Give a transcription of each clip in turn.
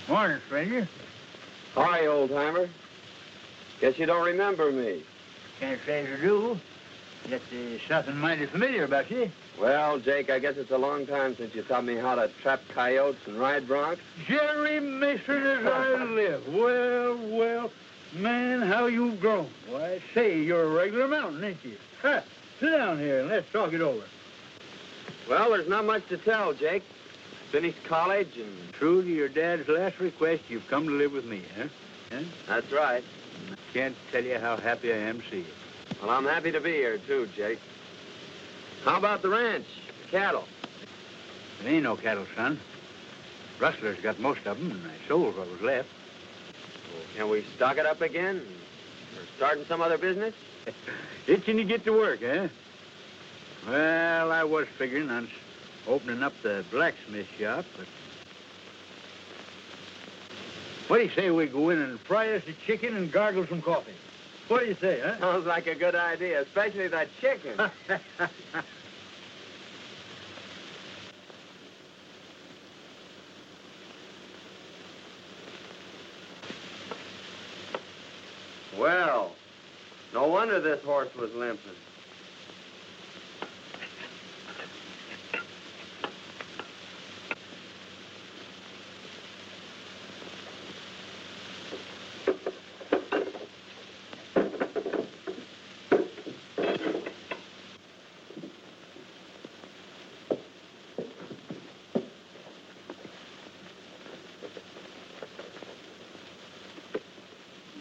Morning, stranger. Hi, old-timer. Guess you don't remember me. Can't say you do. Yet there's something mighty familiar about you. Well, Jake, I guess it's a long time since you taught me how to trap coyotes and ride broncs. Jerry Mason as I live. Well, man, how you've grown. Why, say, you're a regular mountain, ain't you? Ha! Sit down here and let's talk it over. Well, there's not much to tell, Jake. Finished college and... True to your dad's last request, you've come to live with me, huh? That's right. I can't tell you how happy I am to see you. Well, I'm happy to be here, too, Jake. How about the ranch, cattle? There ain't no cattle, son. Rustlers got most of them, and I sold what was left. Well, can we stock it up again? Or starting some other business? Itching to get to work, eh? Well, I was figuring on opening up the blacksmith shop, but... What do you say we go in and fry us a chicken and gargle some coffee? What do you say, huh? Sounds like a good idea, especially that chicken. Well, no wonder this horse was limping.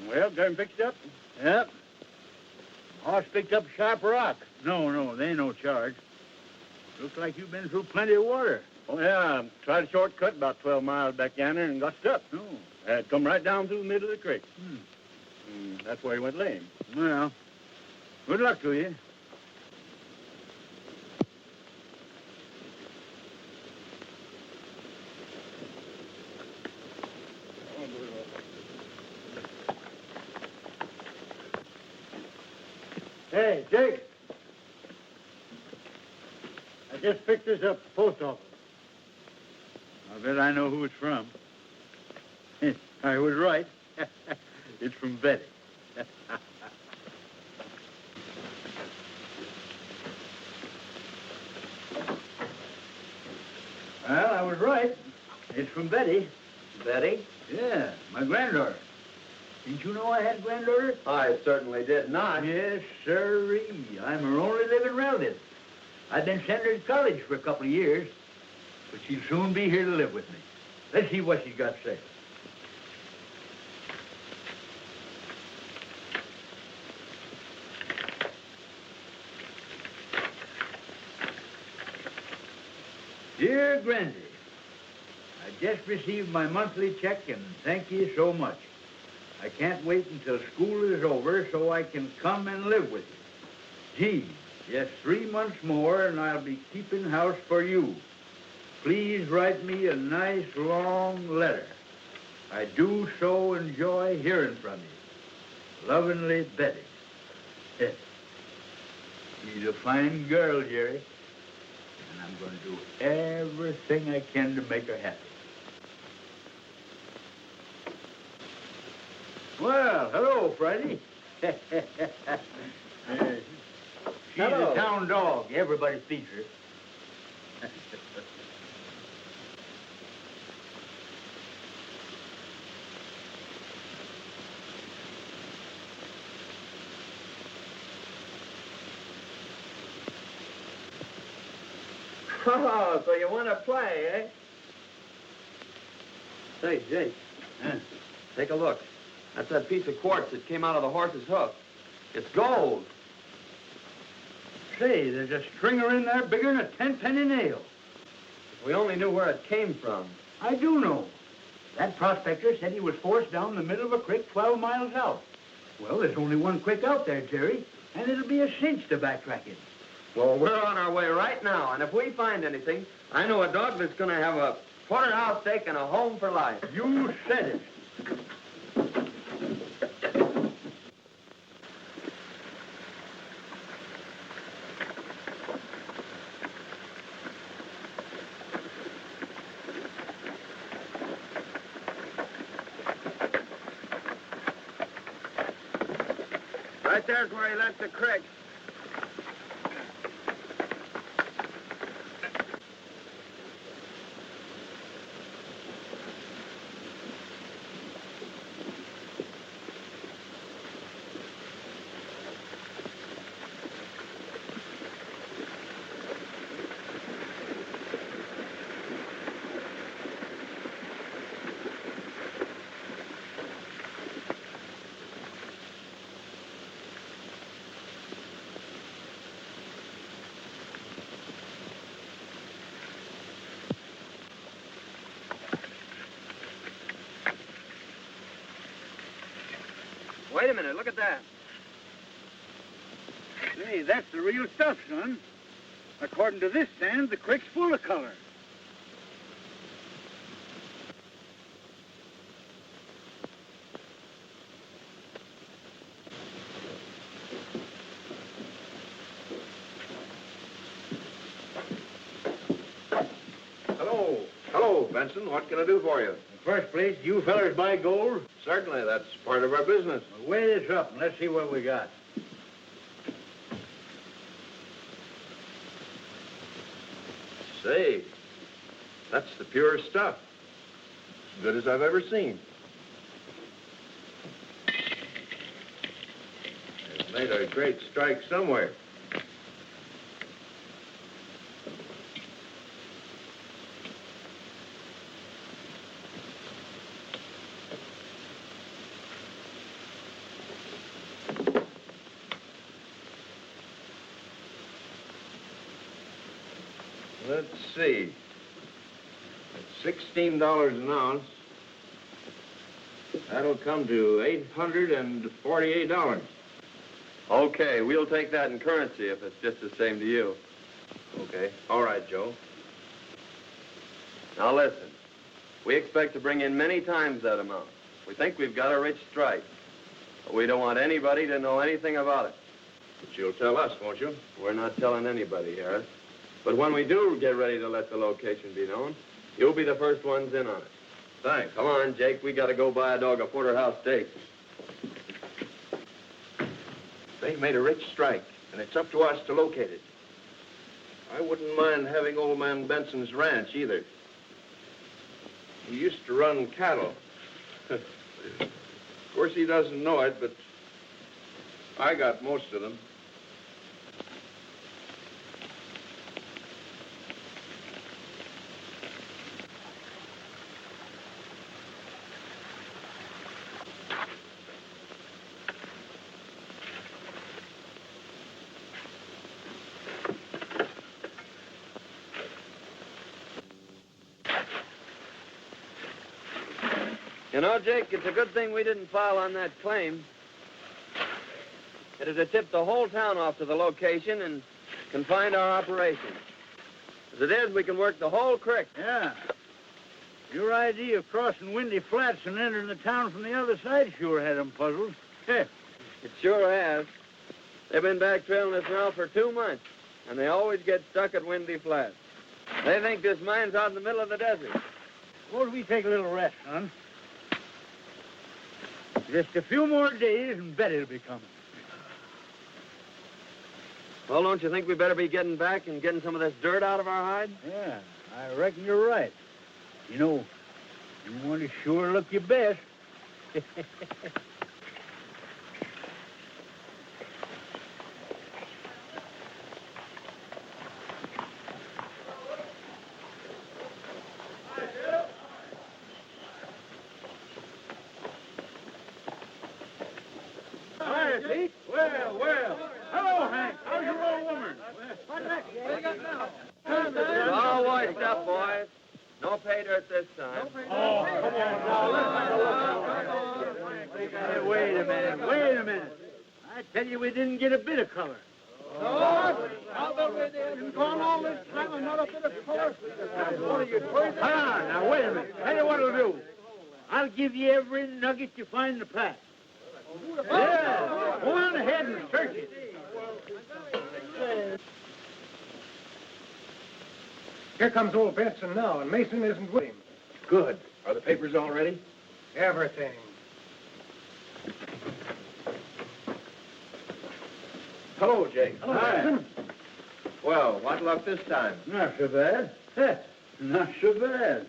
Well, got him fixed up? Yep. Horse picked up a sharp rock. No, there ain't no charge. Looks like you've been through plenty of water. Oh, yeah. Tried a shortcut about 12 miles back yonder and got stuck. No. Had come right down through the middle of the creek. That's where he went lame. Well, good luck to you. Hey, Jake. I just picked this up at the post office. I bet I know who it's from. I was right. It's from Betty. Well, I was right. It's from Betty. Betty? Yeah, my granddaughter. Didn't you know I had a granddaughter? I certainly did not. Yes, sirree. I'm her only living relative. I've been sending her to college for a couple of years, but she'll soon be here to live with me. Let's see what she's got to say. Dear Grandy, I just received my monthly check and thank you so much. I can't wait until school is over so I can come and live with you. Gee, just 3 months more and I'll be keeping house for you. Please write me a nice long letter. I do so enjoy hearing from you. Lovingly, Betty. She's a fine girl, Jerry. And I'm going to do everything I can to make her happy. Well, hello, Friday. She's Hello. a town dog. Everybody feeds her. Oh, so you want to play, eh? Say, Jake, take a look. That's that piece of quartz that came out of the horse's hoof. It's gold. Say, there's a stringer in there bigger than a 10-penny nail. If we only knew where it came from. I do know. That prospector said he was forced down the middle of a creek 12 miles out. Well, there's only one creek out there, Jerry, and it'll be a cinch to backtrack it. Well, we're on our way right now, and if we find anything, I know a dog that's going to have a porterhouse steak and a home for life. You said it. Right there's where he left the creek. Wait a minute, look at that. Hey, that's the real stuff, son. According to this sand, the creek's full of color. Hello, Benson. What can I do for you? In the first place, you fellers buy gold? Certainly, that's part of our business. Well, weigh this up and let's see what we got. Say, that's the purest stuff. As good as I've ever seen. They've made a great strike somewhere. Let's see. At $16 an ounce, that'll come to $848. Okay, we'll take that in currency if it's just the same to you. Okay. All right, Joe. Now listen, we expect to bring in many times that amount. We think we've got a rich strike, but we don't want anybody to know anything about it. But you'll tell us, won't you? We're not telling anybody, Harris. But when we do get ready to let the location be known, you'll be the first ones in on it. Thanks. Come on, Jake. We got to go buy a dog a porterhouse steak. They've made a rich strike, and it's up to us to locate it. I wouldn't mind having old man Benson's ranch, either. He used to run cattle. Of course, he doesn't know it, but I got most of them. You know, Jake, it's a good thing we didn't file on that claim. It'd have tipped the whole town off to the location and confined our operation. As it is, we can work the whole creek. Yeah. Your idea of crossing Windy Flats and entering the town from the other side sure had them puzzled. It sure has. They've been back trailing us now for 2 months, and they always get stuck at Windy Flats. They think this mine's out in the middle of the desert. Suppose we take a little rest, son. Just a few more days and Betty'll be coming. Well, don't you think we better be getting back and getting some of this dirt out of our hide? Yeah, I reckon you're right. You know, you want to sure look your best. Hi, Pete. Well. Hello, Hank. How's your old woman? What next? It's all washed up, boys. No pay dirt this time. Oh, come on. Hey, wait a minute. I tell you, we didn't get a bit of color. No, I'll bet we didn't gone all this time and not a bit of color. What are you crazy? Hold on, now, wait a minute. Tell you what I'll do. I'll give you every nugget you find in the pack. Yeah, go on ahead and search it. Here comes old Benson now, and Mason isn't with him. Good. Are the papers all ready? Everything. Hello, Jake. Hi. Well, what luck this time? Not so bad. Not so bad.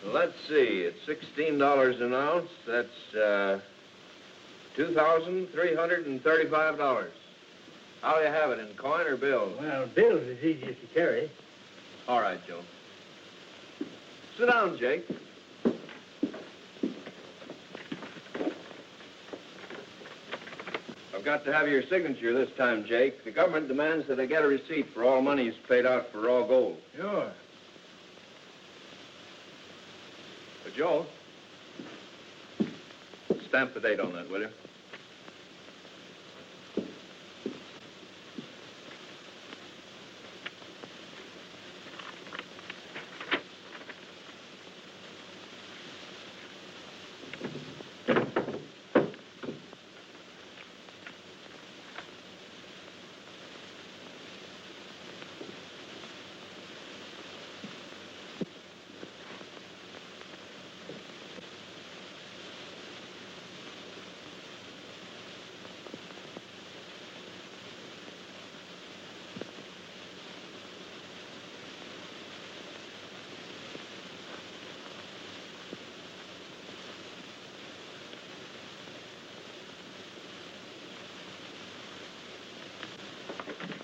Let's see, it's $16 an ounce. That's $2,335. How do you have it, in coin or bills? Well, bills is easiest to carry. All right, Joe. Sit down, Jake. I've got to have your signature this time, Jake. The government demands that I get a receipt for all monies paid out for raw gold. Sure. But Joe, stamp the date on that, will you?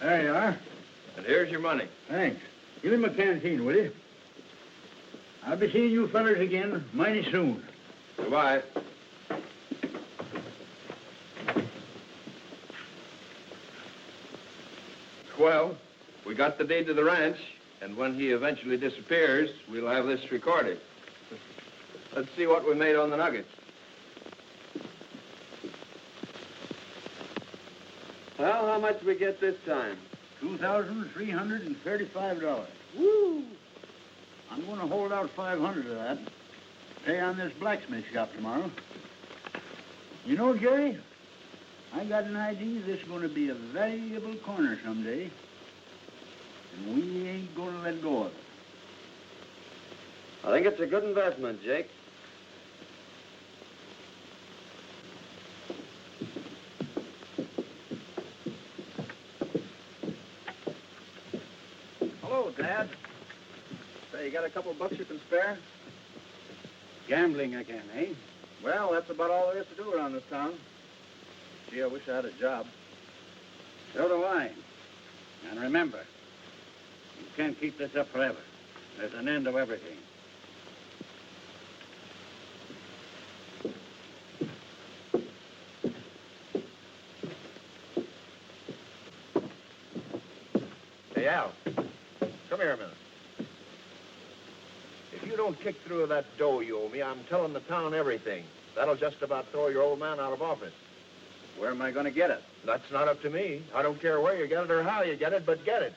There you are. And here's your money. Thanks. Give him a canteen, will you? I'll be seeing you fellers again mighty soon. Goodbye. Well, we got the deed to the ranch, and when he eventually disappears, we'll have this recorded. Let's see what we made on the nuggets. Well, how much we get this time? $2,335. Woo! I'm going to hold out 500 of that. Pay on this blacksmith shop tomorrow. You know, Jerry, I got an idea this is going to be a valuable corner someday. And we ain't going to let go of it. I think it's a good investment, Jake. Hello, Dad. Say, you got a couple bucks you can spare? Gambling again, eh? Well, that's about all there is to do around this town. Gee, I wish I had a job. So do I. And remember, you can't keep this up forever. There's an end to everything. Hey, Al, come here a minute. If you don't kick through that dough you owe me, I'm telling the town everything. That'll just about throw your old man out of office. Where am I going to get it? That's not up to me. I don't care where you get it or how you get it, but get it.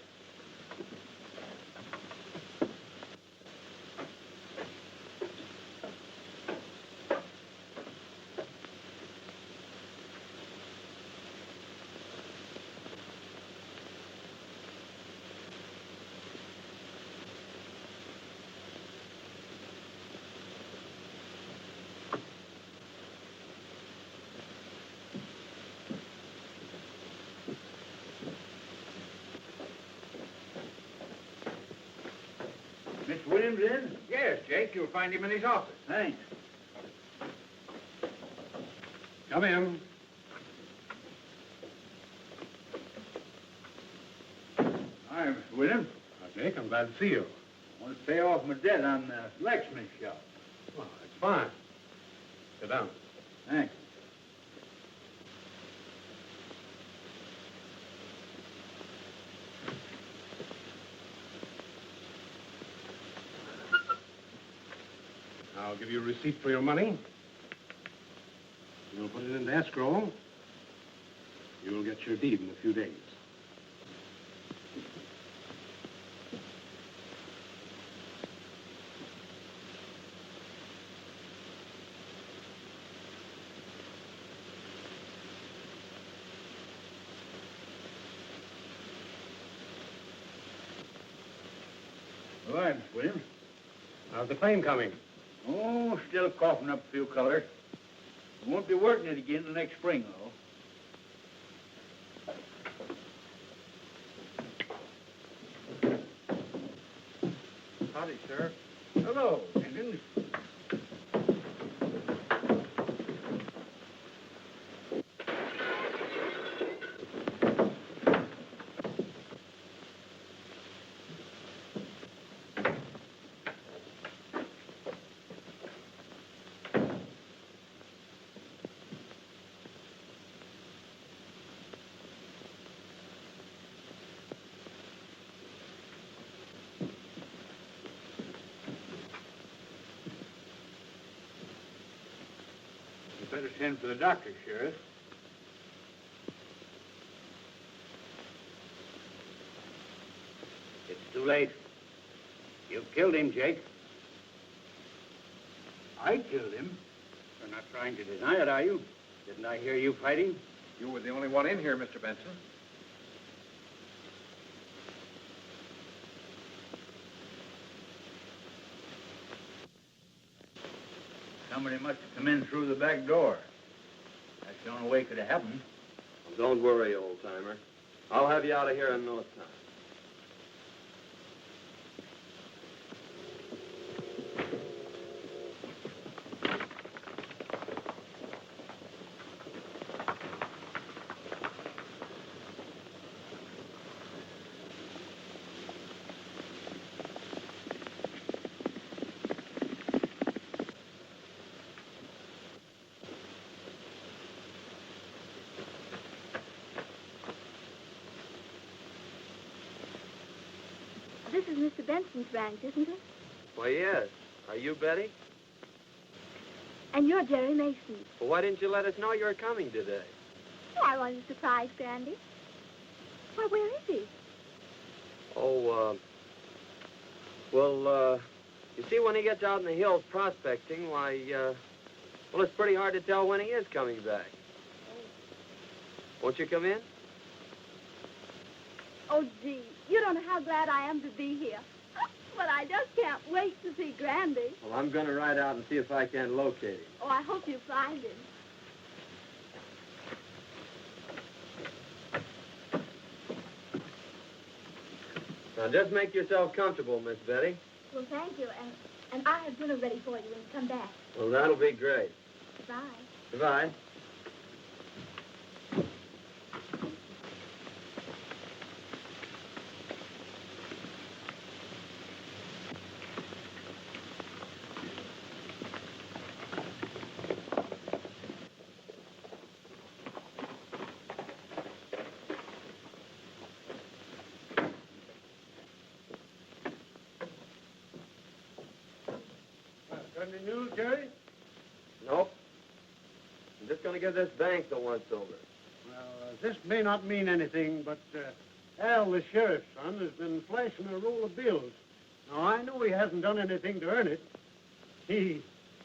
Mr. Williams in? Yes, Jake. You'll find him in his office. Thanks. Come in. Hi, Mr. Williams. Jake, I'm glad to see you. I want to pay off my debt on the blacksmith shop. Well, that's fine. Sit down. Thanks. I'll give you a receipt for your money. You'll put it into escrow. You'll get your deed in a few days. All right, Miss Williams. How's the claim coming? Oh, still coughing up a few colors. We won't be working it again till next spring, though. Howdy, Sheriff. Hello, Jenkins. Better send for the doctor, Sheriff. It's too late. You killed him, Jake. I killed him. You're not trying to deny it, are you? Didn't I hear you fighting? You were the only one in here, Mr. Benson. Somebody must have come in through the back door. That's the only way it could have happened. Don't worry, old-timer. I'll have you out of here in no time. This is Mr. Benson's ranch, isn't it? Why, yes. Are you Betty? And you're Jerry Mason. Well, why didn't you let us know you were coming today? Oh, I wanted to surprise Grandy. Why, where is he? Oh, well, you see, when he gets out in the hills prospecting, why, well, it's pretty hard to tell when he is coming back. Won't you come in? Oh, gee, you don't know how glad I am to be here. But I just can't wait to see Grandy. Well, I'm going to ride out and see if I can locate him. Oh, I hope you find him. Now, just make yourself comfortable, Miss Betty. Well, thank you, and I have dinner ready for you when you come back. Well, that'll be great. Goodbye. Goodbye. Got any news, Jerry? Nope. I'm just going to give this bank the once-over. Well, this may not mean anything, but Al, the sheriff's son, has been flashing a roll of bills. Now, I know he hasn't done anything to earn it. He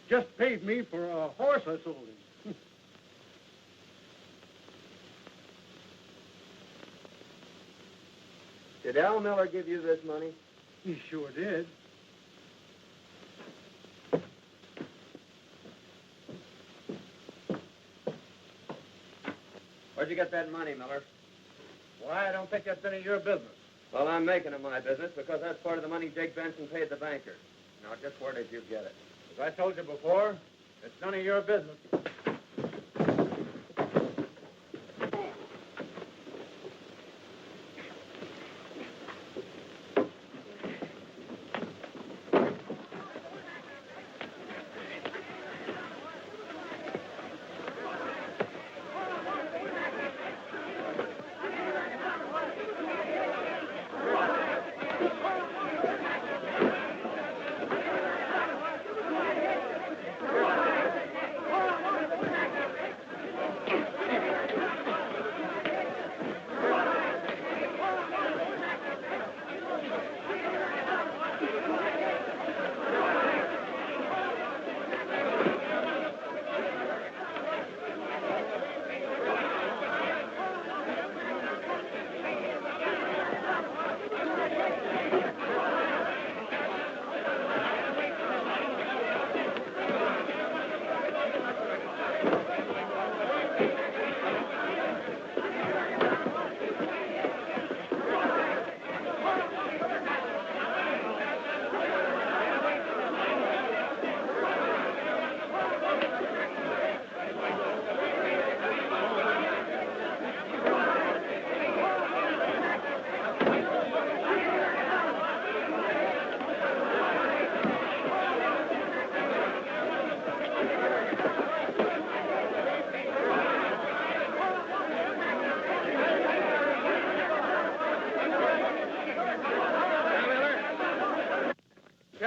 just paid me for a horse I sold him. Did Al Miller give you this money? He sure did. Where'd you get that money, Miller? Why, I don't think that's any of your business. Well, I'm making it my business because that's part of the money Jake Benson paid the banker. Now, just where did you get it? As I told you before, it's none of your business.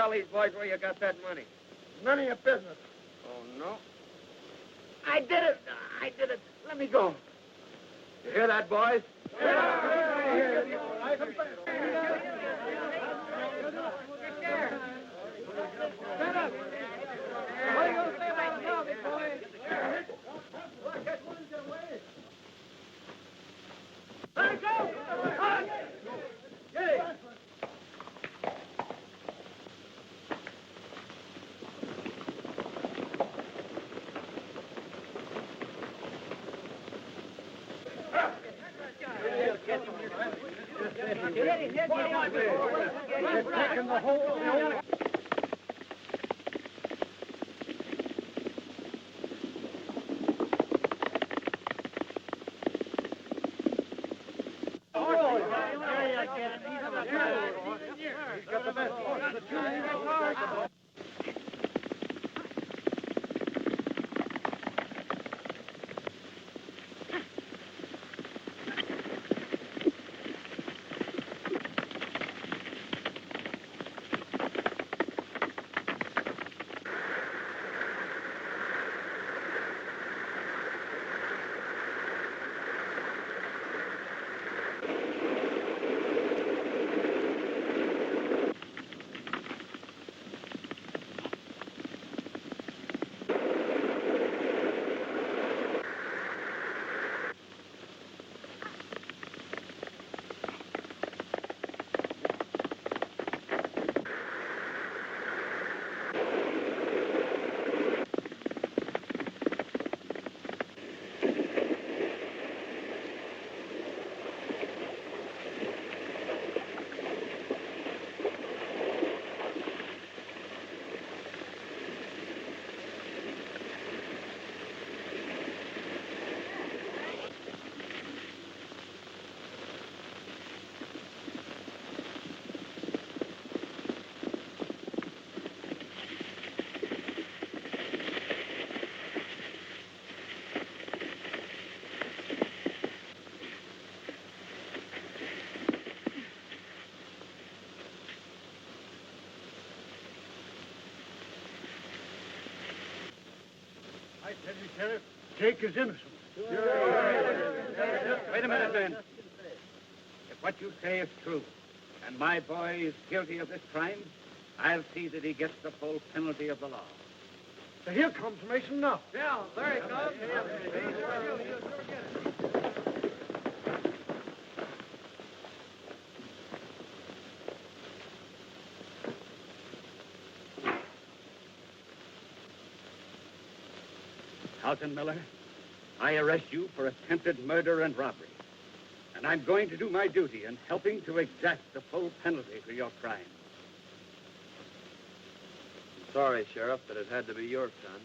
tell these boys where you got that money. None of your business. Oh, no? I did it. I did it. Let me go. You hear that, boys? Stand up. What are you going to say about it now, big boy? Look, catch one and get away. Let it go! Yay! Taking the whole... I tell you, Sheriff, Jake is innocent. Wait a minute, Ben. If what you say is true, and my boy is guilty of this crime, I'll see that he gets the full penalty of the law. So here comes Mason now. Yeah, there he comes. Dalton Miller, I arrest you for attempted murder and robbery. And I'm going to do my duty in helping to exact the full penalty for your crime. I'm sorry, Sheriff, that it had to be your son.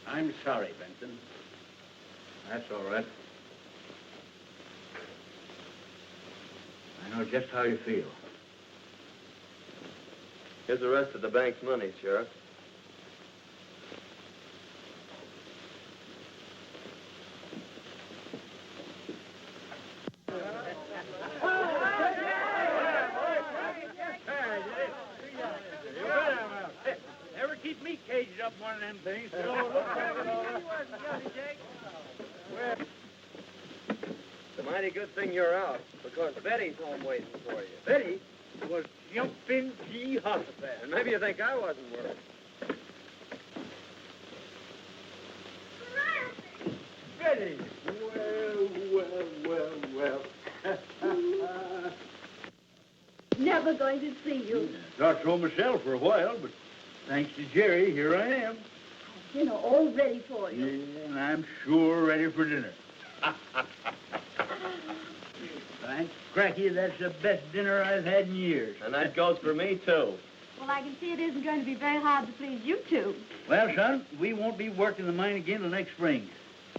I'm sorry, Benson. That's all right. I know just how you feel. Here's the rest of the bank's money, Sheriff. Never keep me caged up one of them things. It's a mighty good thing you're out, because Betty's home waiting for you. Betty was jumping G hospital. And maybe you think I wasn't worried. Betty! Well. Never going to see you. Thought so myself for a while, but thanks to Jerry, here I am. Dinner all ready for you. Yeah, and I'm sure ready for dinner. Thanks, Cracky, that's the best dinner I've had in years. And that goes for me, too. Well, I can see it isn't going to be very hard to please you two. Well, son, we won't be working the mine again till next spring.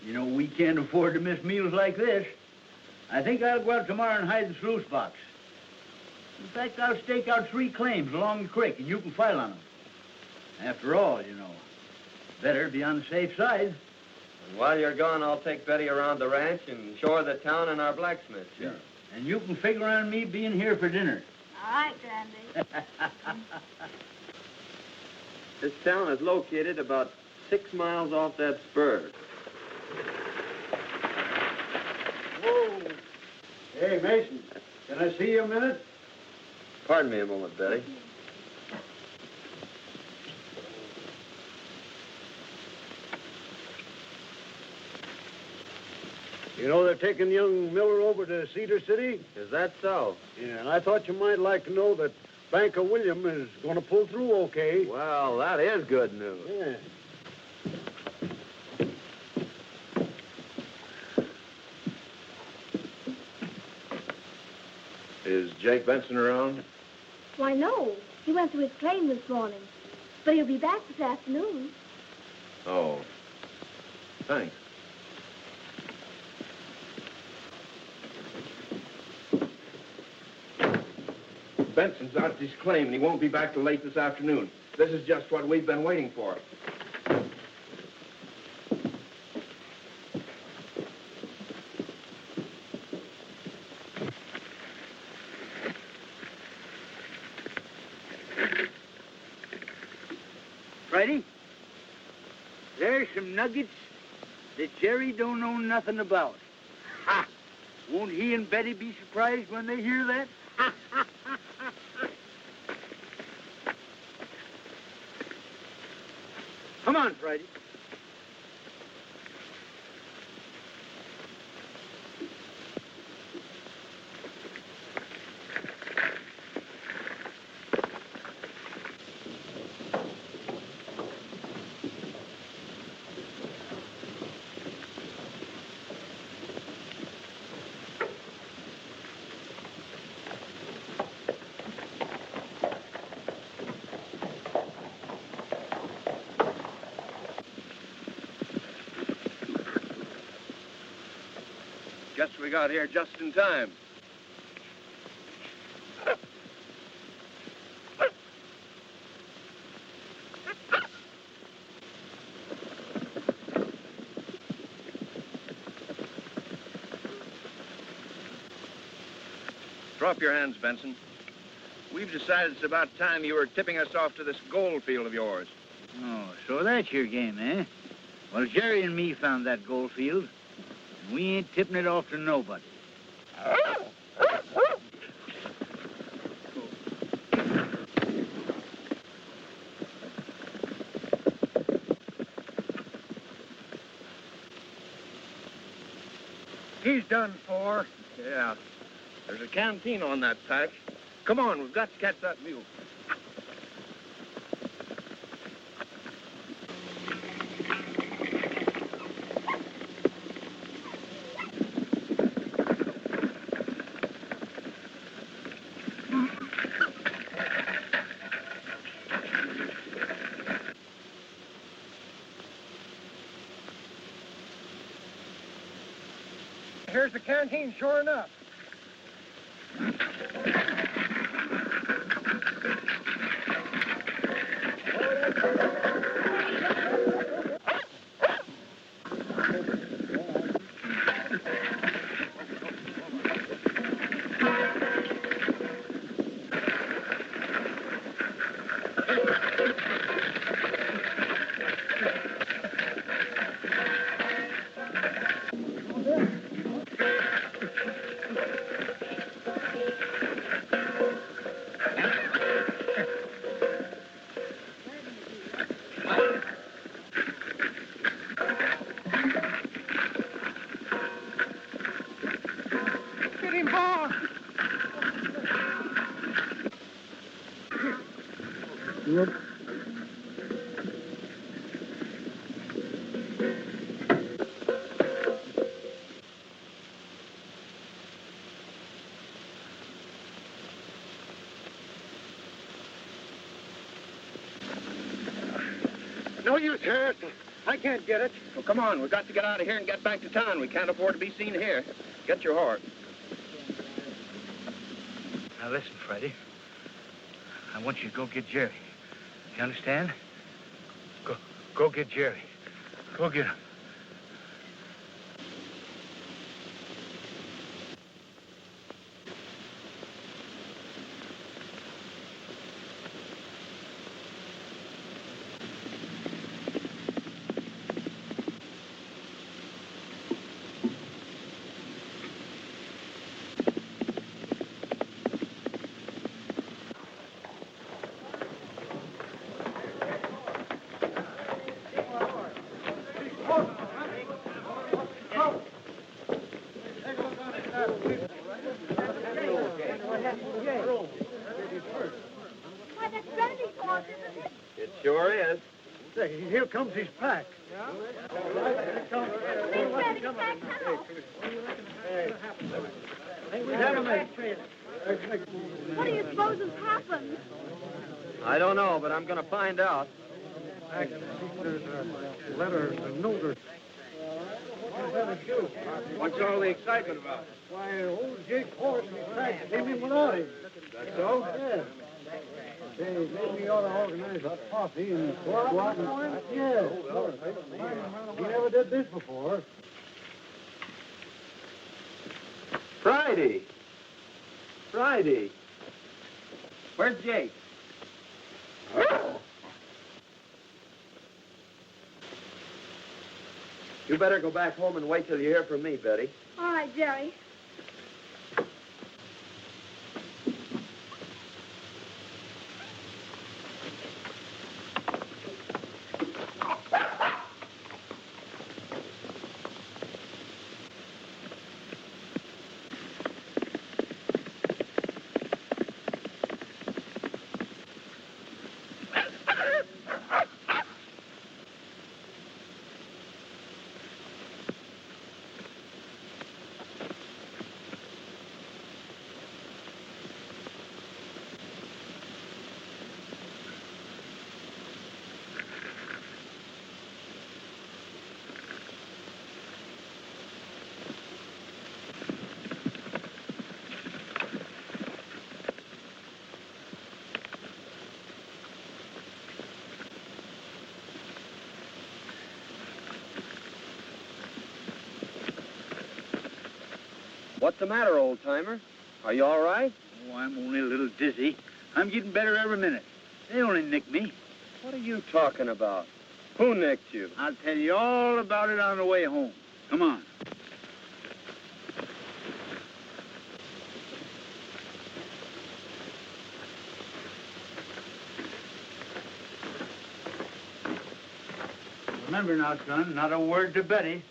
You know, we can't afford to miss meals like this. I think I'll go out tomorrow and hide the sluice box. In fact, I'll stake out 3 claims along the creek, and you can file on them. After all, you know, better be on the safe side. And while you're gone, I'll take Betty around the ranch and show her the town and our blacksmith shop. Yeah. And you can figure on me being here for dinner. All right, Grandy. This town is located about 6 miles off that spur. Whoa. Hey, Mason, can I see you a minute? Pardon me a moment, Betty. You know they're taking young Miller over to Cedar City? Is that so? Yeah, and I thought you might like to know that Banker William is going to pull through okay. Well, that is good news. Yeah. Is Jake Benson around? Why, no. He went to his claim this morning. But he'll be back this afternoon. Oh. Thanks. Benson's out at his claim, and he won't be back till late this afternoon. This is just what we've been waiting for. Friday, there's some nuggets that Jerry don't know nothing about. Ha! Won't he and Betty be surprised when they hear that? Come on, Friday. Guess we got here just in time. Drop your hands, Benson. We've decided it's about time you were tipping us off to this gold field of yours. Oh, so that's your game, eh? Well, Jerry and me found that gold field. We ain't tipping it off to nobody. He's done for. Yeah. There's a canteen on that patch. Come on, we've got to catch that mule. Here's the canteen, sure enough. No use, Harris. I can't get it. Well, come on. We've got to get out of here and get back to town. We can't afford to be seen here. Get your horse. Now listen, Freddie. I want you to go get Jerry. You understand? Go get Jerry. Go get him. Why, that's Randy's horse, isn't it? It sure is. Say, here comes his pack. Big Randy's back now. What do you suppose has happened? I don't know, but I'm going to find out. There's a letter, a note. What's all the excitement about? Why, old Jake's horse and his pack came in without him. That's so? Yeah. Say, maybe we ought to organize a party and go out and... Yeah. We never did this before. Friday. Where's Jake? You better go back home and wait till you hear from me, Betty. All right, Jerry. What's the matter, old-timer? Are you all right? Oh, I'm only a little dizzy. I'm getting better every minute. They only nicked me. What are you talking about? Who nicked you? I'll tell you all about it on the way home. Come on. Remember now, son, not a word to Betty.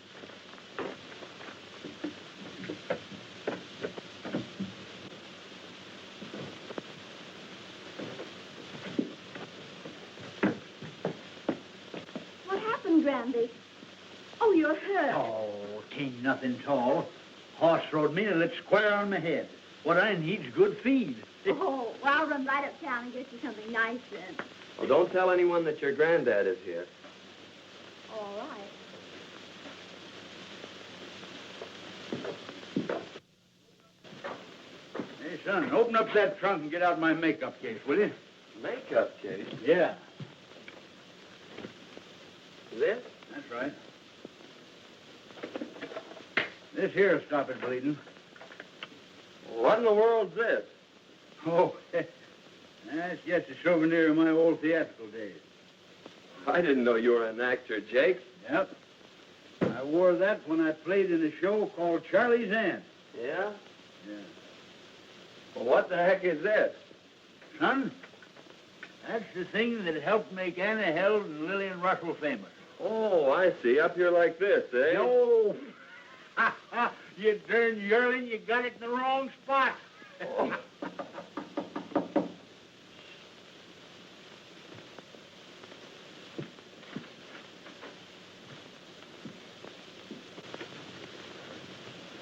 What happened, Grandy? Oh, you're hurt. Oh, tain't nothing tall. Horse rode me and lit square on my head. What I need's good feed. Oh, well, I'll run right uptown and get you something nice then. Well, don't tell anyone that your granddad is here. All right. Hey, son, open up that trunk and get out my makeup case, will you? Makeup case? Yeah, This? that's right. This here'll stop it bleeding. What in the world's this? Oh, that's just a souvenir of my old theatrical days. I didn't know you were an actor, Jake. Yep. I wore that when I played in a show called Charlie's Aunt. Yeah? Yeah. Well, what the heck is this? Son, that's the thing that helped make Anna Held and Lillian Russell famous. Oh, I see. Up here like this, eh? No. You darn yearling, you got it in the wrong spot. Oh.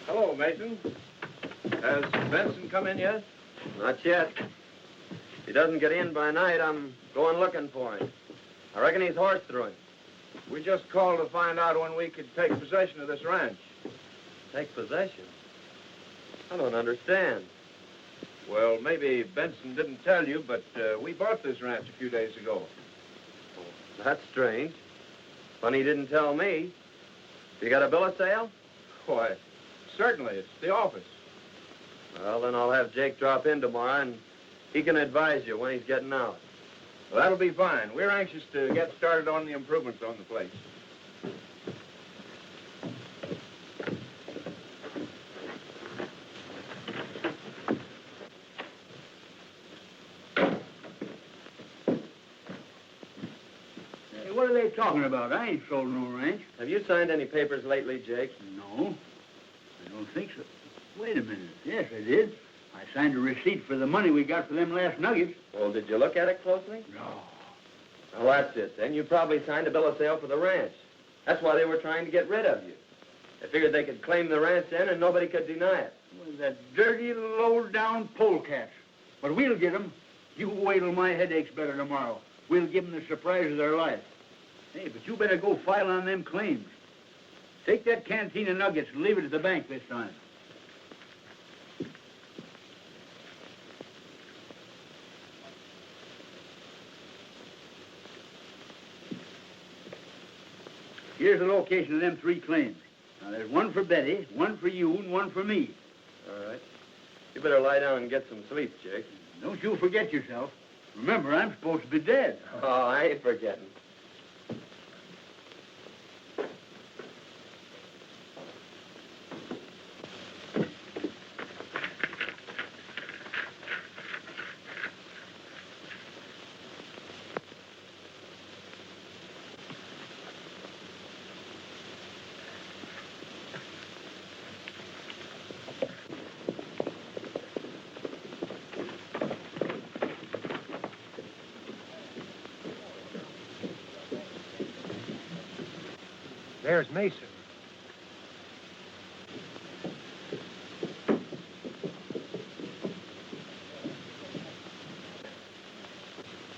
Hello, Mason. Has Benson come in yet? Not yet. If he doesn't get in by night, I'm going looking for him. I reckon he's horse through him. We just called to find out when we could take possession of this ranch. Take possession? I don't understand. Well, maybe Benson didn't tell you, but we bought this ranch a few days ago. Oh, that's strange. Funny he didn't tell me. You got a bill of sale? Why, certainly. It's the office. Well, then I'll have Jake drop in tomorrow, and he can advise you when he's getting out. Well, that'll be fine. We're anxious to get started on the improvements on the place. Hey, what are they talking about? I ain't sold no ranch. Have you signed any papers lately, Jake? No, I don't think so. Wait a minute. Yes, I did. I signed a receipt for the money we got for them last nuggets. Well, did you look at it closely? No. Well, that's it. Then you probably signed a bill of sale for the ranch. That's why they were trying to get rid of you. They figured they could claim the ranch then and nobody could deny it. Well, that dirty, low-down polecats. But we'll get 'em. You wait till my headache's better tomorrow. We'll give 'em the surprise of their life. Hey, but you better go file on them claims. Take that canteen of nuggets and leave it at the bank this time. Here's the location of them 3 claims. Now, there's one for Betty, one for you, and one for me. All right. You better lie down and get some sleep, Jake. Don't you forget yourself. Remember, I'm supposed to be dead. Oh, I ain't forgetting. There's Mason.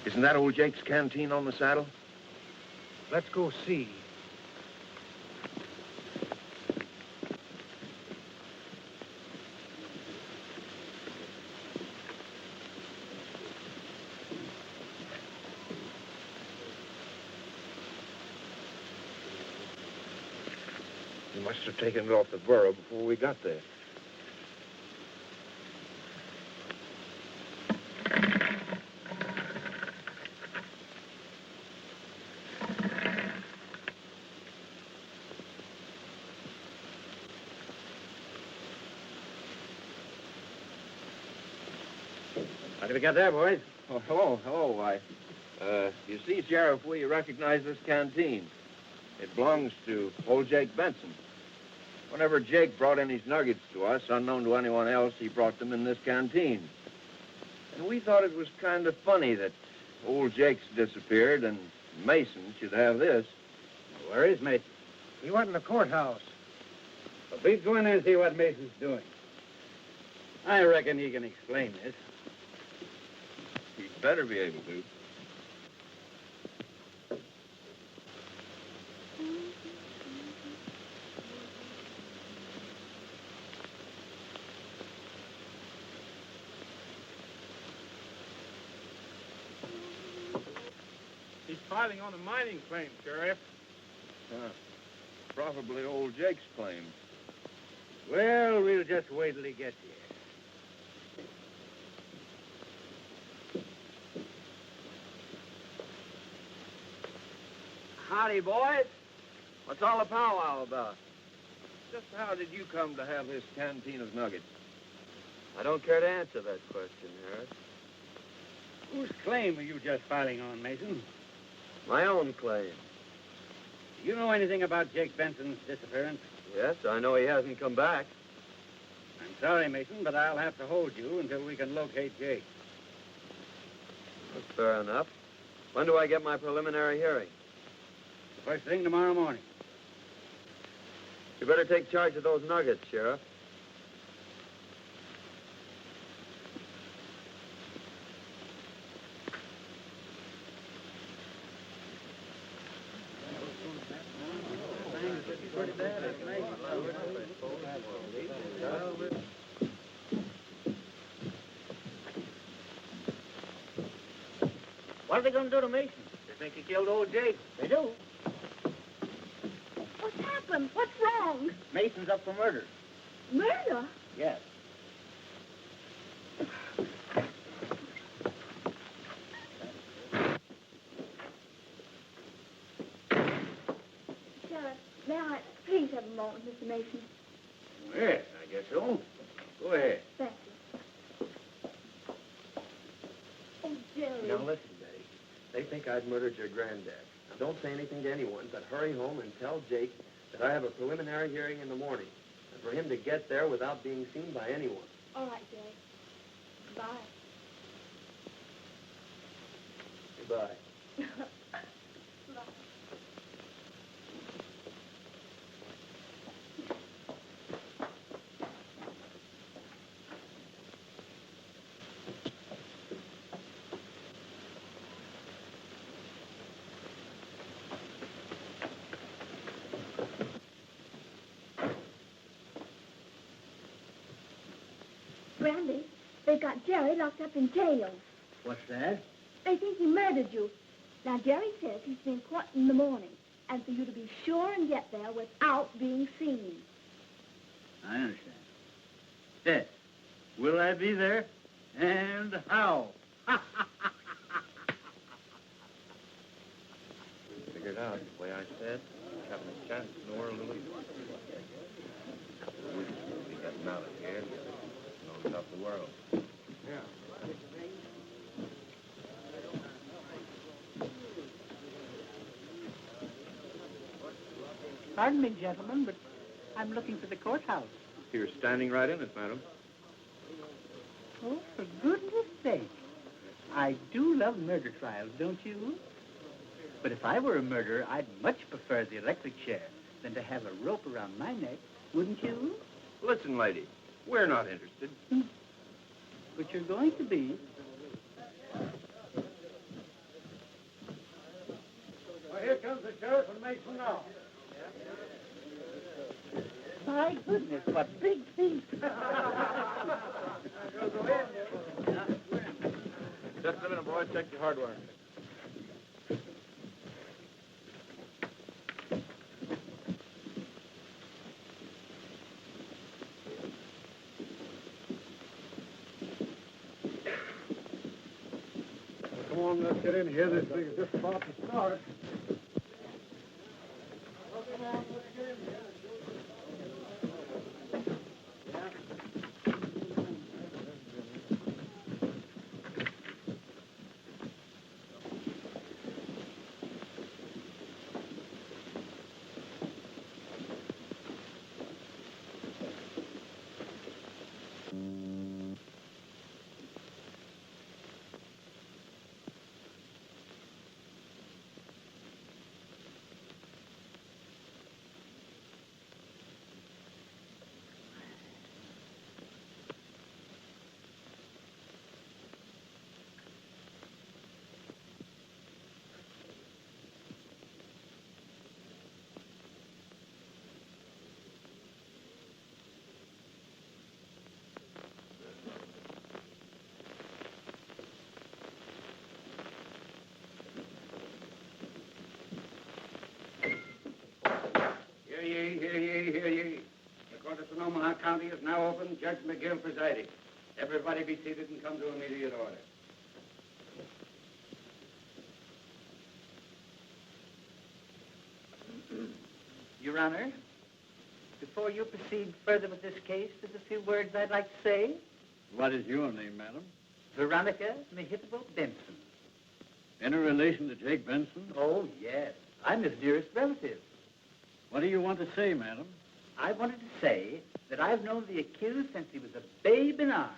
Isn't that old Jake's canteen on the saddle? Let's go see. He must have taken it off the burro before we got there. What have we got there, boys? Oh, hello. You see, Sheriff, we recognize this canteen. It belongs to old Jake Benson. Whenever Jake brought in his nuggets to us, unknown to anyone else, he brought them in this canteen. And we thought it was kind of funny that old Jake's disappeared and Mason should have this. Where is Mason? He went in the courthouse. Well, please go in there and see what Mason's doing. I reckon he can explain this. He'd better be able to. He's filing on a mining claim, Sheriff. Probably old Jake's claim. Well, we'll just wait till he gets here. Howdy, boys. What's all the powwow about? Just how did you come to have this canteen of nuggets? I don't care to answer that question, Harris. Whose claim are you just filing on, Mason? My own claim. Do you know anything about Jake Benson's disappearance? Yes, I know he hasn't come back. I'm sorry, Mason, but I'll have to hold you until we can locate Jake. That's fair enough. When do I get my preliminary hearing? First thing tomorrow morning. You better take charge of those nuggets, Sheriff. pretty bad. What are they going to do to Mason? They think he killed old Jake. They do. What's happened? What's wrong? Mason's up for murder. Murder? Yes. Sheriff, may I please have a moment, Mr. Mason? Yes, I guess so. Go ahead. Thank you. Oh, Jerry. Now listen, Betty. They think I'd murdered your granddad. Now don't say anything to anyone, but hurry home and tell Jake that I have a preliminary hearing in the morning, and for him to get there without being seen by anyone. All right, Jerry. Bye. Goodbye. Bye. Randy, they've got Jerry locked up in jail. What's that? They think he murdered you. Now, Jerry says he's been caught in the morning, and for you to be sure and get there without being seen. I understand. Yes. Will I be there? And how? Figured out the way I said, having a chance in the world to lose. We should be getting out of here and on top of the world. Pardon me, gentlemen, but I'm looking for the courthouse. You're standing right in it, madam. Oh, for goodness sake. I do love murder trials, don't you? But if I were a murderer, I'd much prefer the electric chair than to have a rope around my neck, wouldn't you? Listen, lady, we're not interested. But you're going to be. Well, here comes the sheriff and Mason now. My goodness, what big feet. Just a minute, boy. Check your hardware. Come on, let's get in here. This thing is just about to start. Well, come on, let's get in here. Hear ye, hear ye. The court of Sonoma County is now open. Judge McGill presiding. Everybody be seated and come to immediate order. Your Honor, before you proceed further with this case, there's a few words I'd like to say. What is your name, madam? Veronica Mehitable Benson. Any relation to Jake Benson? Oh, yes. I'm his nearest relative. What do you want to say, madam? I wanted to say that I've known the accused since he was a babe in arms.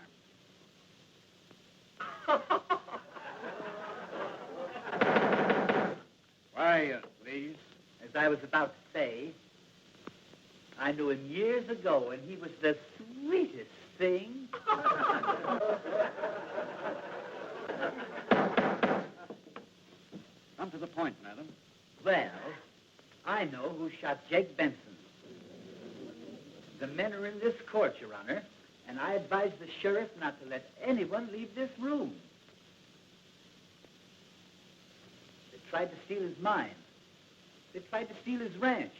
Quiet, please. As I was about to say, I knew him years ago, and he was the sweetest thing. Come to the point, madam. Well, I know who shot Jake Benson. The men are in this court, Your Honor, and I advise the sheriff not to let anyone leave this room. They tried to steal his mine. They tried to steal his ranch.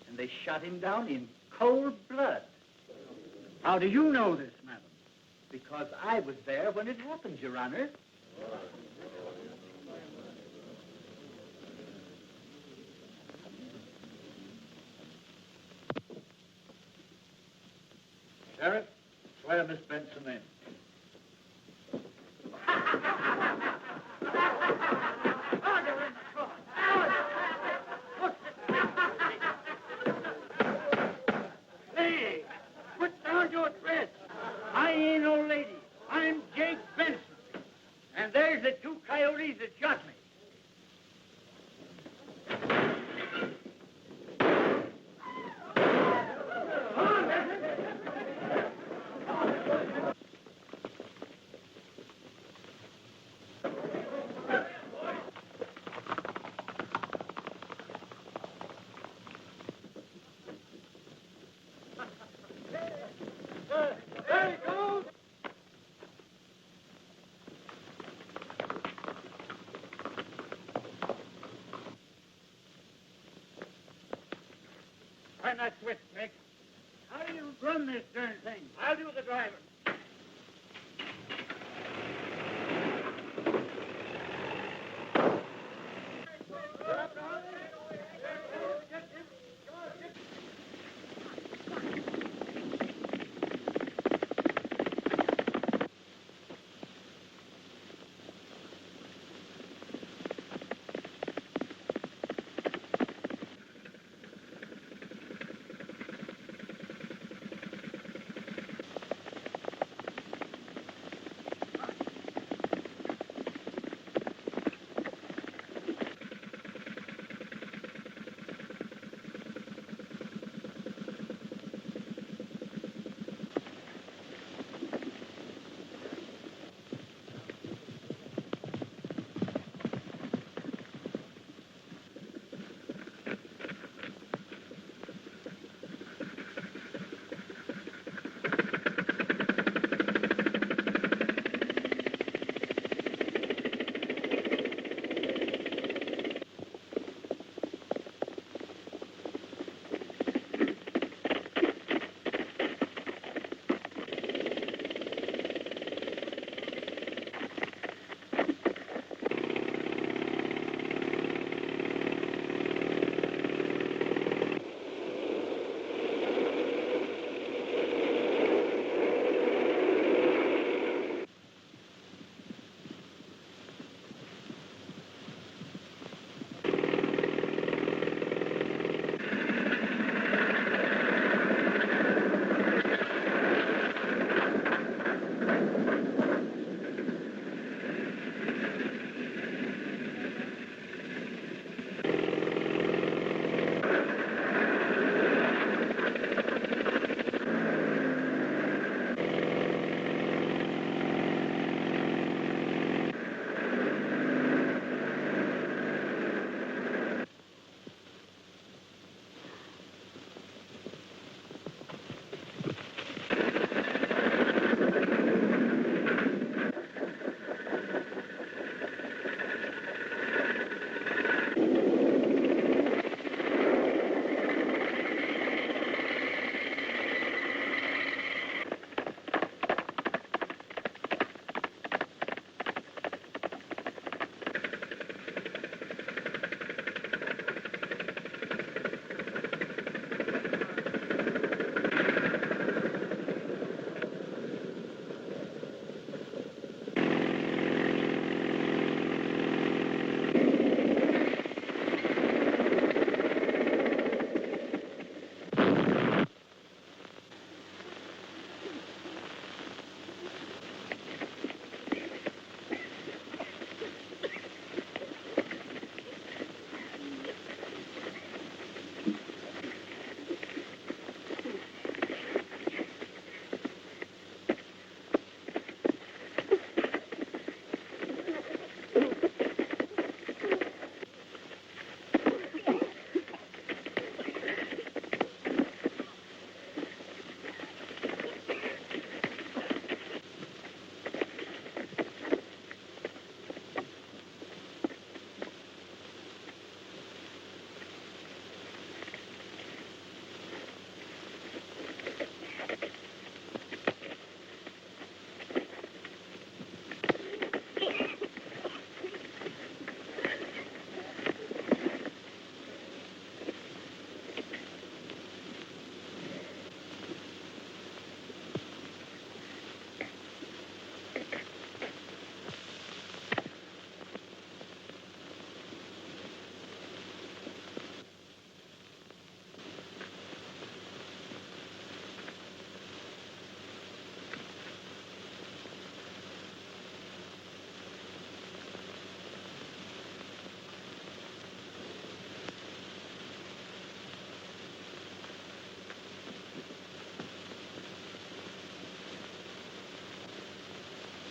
And they shot him down in cold blood. How do you know this, madam? Because I was there when it happened, Your Honor. Sheriff, swear Miss Benson in. Hey, put down your threats. I ain't no lady. I'm Jake Benson. And there's the two coyotes that shot me. There he goes. Turn that switch, Nick. How do you run this darn thing? I'll do the driving.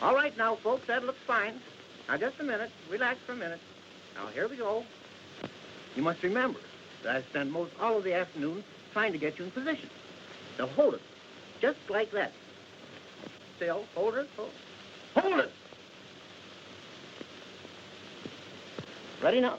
All right now, folks, that looks fine. Now, just a minute. Relax for a minute. Now, here we go. You must remember that I spend most all of the afternoon trying to get you in position. Now, hold it. Just like that. Still, hold it. Hold it! Ready now.